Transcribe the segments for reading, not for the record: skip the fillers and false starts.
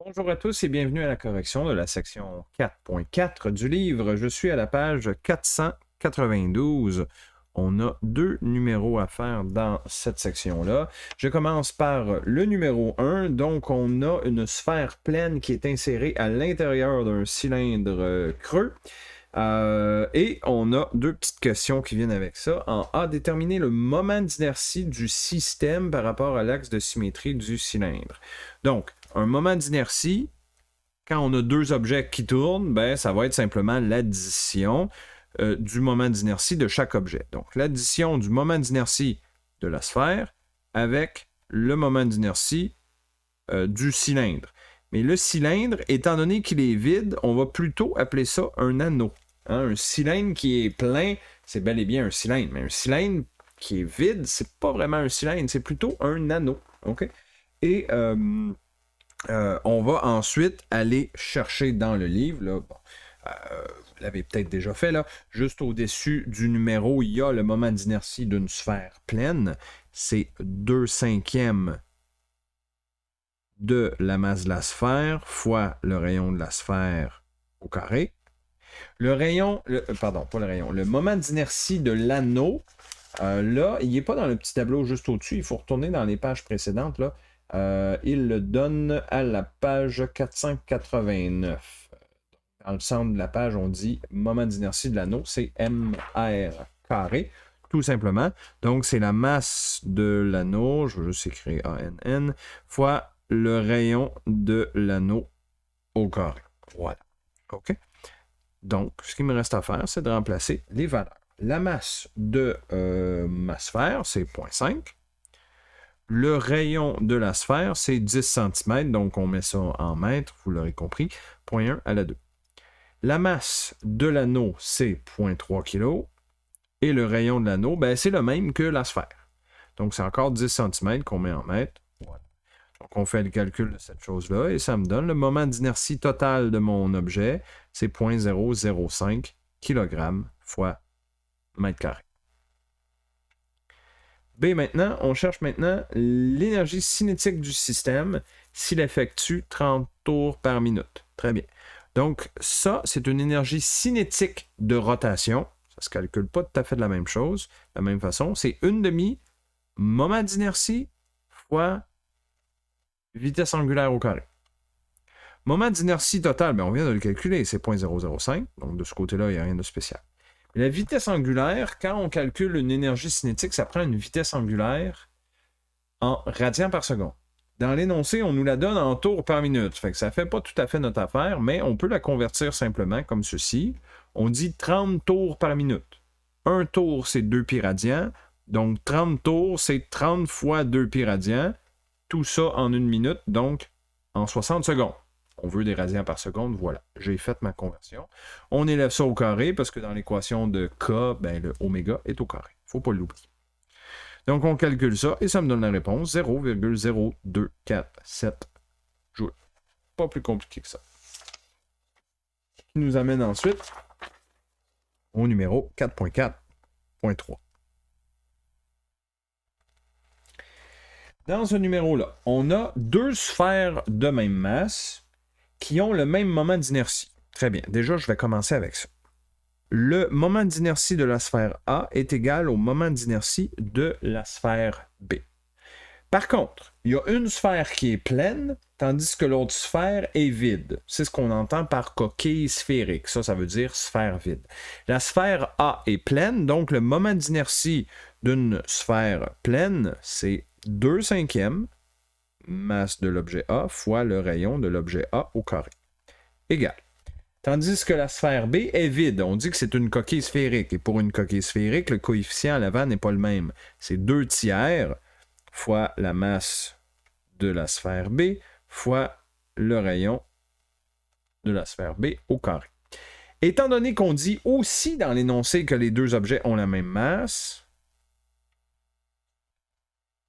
Bonjour à tous et bienvenue à la correction de la section 4.4 du livre. Je suis à la page 492. On a deux numéros à faire dans cette section-là. Je commence par le numéro 1. Donc, on a une sphère pleine qui est insérée à l'intérieur d'un cylindre creux. Et on a deux petites questions qui viennent avec ça. En A, déterminer le moment d'inertie du système par rapport à l'axe de symétrie du cylindre. Donc, un moment d'inertie, quand on a deux objets qui tournent, ben, ça va être simplement l'addition du moment d'inertie de chaque objet. Donc, l'addition du moment d'inertie de la sphère avec le moment d'inertie du cylindre. Mais le cylindre, étant donné qu'il est vide, on va plutôt appeler ça un anneau. Hein, un cylindre qui est plein, c'est bel et bien un cylindre. Mais un cylindre qui est vide, c'est pas vraiment un cylindre, c'est plutôt un anneau. OK? Et on va ensuite aller chercher dans le livre, là, bon, vous l'avez peut-être déjà fait, là, juste au-dessus du numéro, il y a le moment d'inertie d'une sphère pleine. C'est 2/5 de la masse de la sphère fois le rayon de la sphère au carré. Pardon, pas le rayon, le moment d'inertie de l'anneau, là, il n'est pas dans le petit tableau juste au-dessus, il faut retourner dans les pages précédentes, là. Il le donne à la page 489. Dans le centre de la page, on dit moment d'inertie de l'anneau, c'est MR carré, tout simplement. Donc, c'est la masse de l'anneau, je vais juste écrire ANN, fois le rayon de l'anneau au carré. Voilà. OK? Donc, ce qu'il me reste à faire, c'est de remplacer les valeurs. La masse de ma sphère, c'est 0,5. Le rayon de la sphère, c'est 10 cm, donc on met ça en mètres, vous l'aurez compris, 0,1 à la 2. La masse de l'anneau, c'est 0,3 kg. Et le rayon de l'anneau, ben, c'est le même que la sphère. Donc, c'est encore 10 cm qu'on met en mètres. Voilà. Donc, on fait le calcul de cette chose-là et ça me donne le moment d'inertie total de mon objet, c'est 0,005 kg fois mètre carré. B maintenant, on cherche maintenant l'énergie cinétique du système s'il effectue 30 tours par minute. Très bien. Donc, ça, c'est une énergie cinétique de rotation. Ça ne se calcule pas tout à fait de la même chose, de la même façon. C'est 1/2 moment d'inertie fois vitesse angulaire au carré. Moment d'inertie totale, ben on vient de le calculer, c'est 0,005. Donc, de ce côté-là, il n'y a rien de spécial. La vitesse angulaire, quand on calcule une énergie cinétique, ça prend une vitesse angulaire en radians par seconde. Dans l'énoncé, on nous la donne en tours par minute. Fait que ça ne fait pas tout à fait notre affaire, mais on peut la convertir simplement comme ceci. On dit 30 tours par minute. Un tour, c'est 2 pi radians. Donc 30 tours, c'est 30 fois 2 pi radians. Tout ça en une minute, donc en 60 secondes. On veut des radians par seconde, voilà. J'ai fait ma conversion. On élève ça au carré parce que dans l'équation de K, ben, le oméga est au carré. Il ne faut pas l'oublier. Donc, on calcule ça et ça me donne la réponse 0,0247 joules. Pas plus compliqué que ça. Ce qui nous amène ensuite au numéro 4.4.3. Dans ce numéro-là, on a deux sphères de même masse qui ont le même moment d'inertie. Très bien. Déjà, je vais commencer avec ça. Le moment d'inertie de la sphère A est égal au moment d'inertie de la sphère B. Par contre, il y a une sphère qui est pleine, tandis que l'autre sphère est vide. C'est ce qu'on entend par coquille sphérique. Ça veut dire sphère vide. La sphère A est pleine, donc le moment d'inertie d'une sphère pleine, c'est 2/5 masse de l'objet A fois le rayon de l'objet A au carré. Égal. Tandis que la sphère B est vide. On dit que c'est une coquille sphérique. Et pour une coquille sphérique, le coefficient à l'avant n'est pas le même. C'est 2/3 fois la masse de la sphère B fois le rayon de la sphère B au carré. Étant donné qu'on dit aussi dans l'énoncé que les deux objets ont la même masse,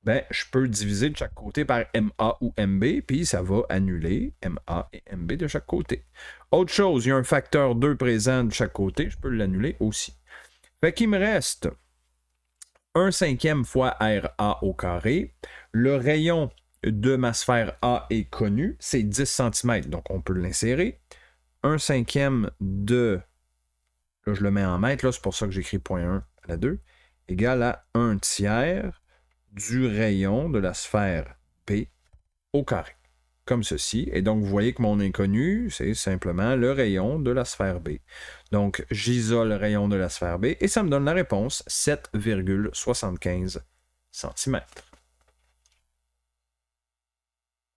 ben, je peux diviser de chaque côté par MA ou MB, puis ça va annuler MA et MB de chaque côté. Autre chose, il y a un facteur 2 présent de chaque côté, je peux l'annuler aussi. Fait qu'il me reste 1/5 fois RA au carré. Le rayon de ma sphère A est connu, c'est 10 cm, donc on peut l'insérer. 1/5 de, là je le mets en mètres, là, c'est pour ça que j'écris 0.1 à la 2, égale à 1/3 du rayon de la sphère B au carré, comme ceci. Et donc, vous voyez que mon inconnu, c'est simplement le rayon de la sphère B. Donc, j'isole le rayon de la sphère B et ça me donne la réponse 7,75 cm.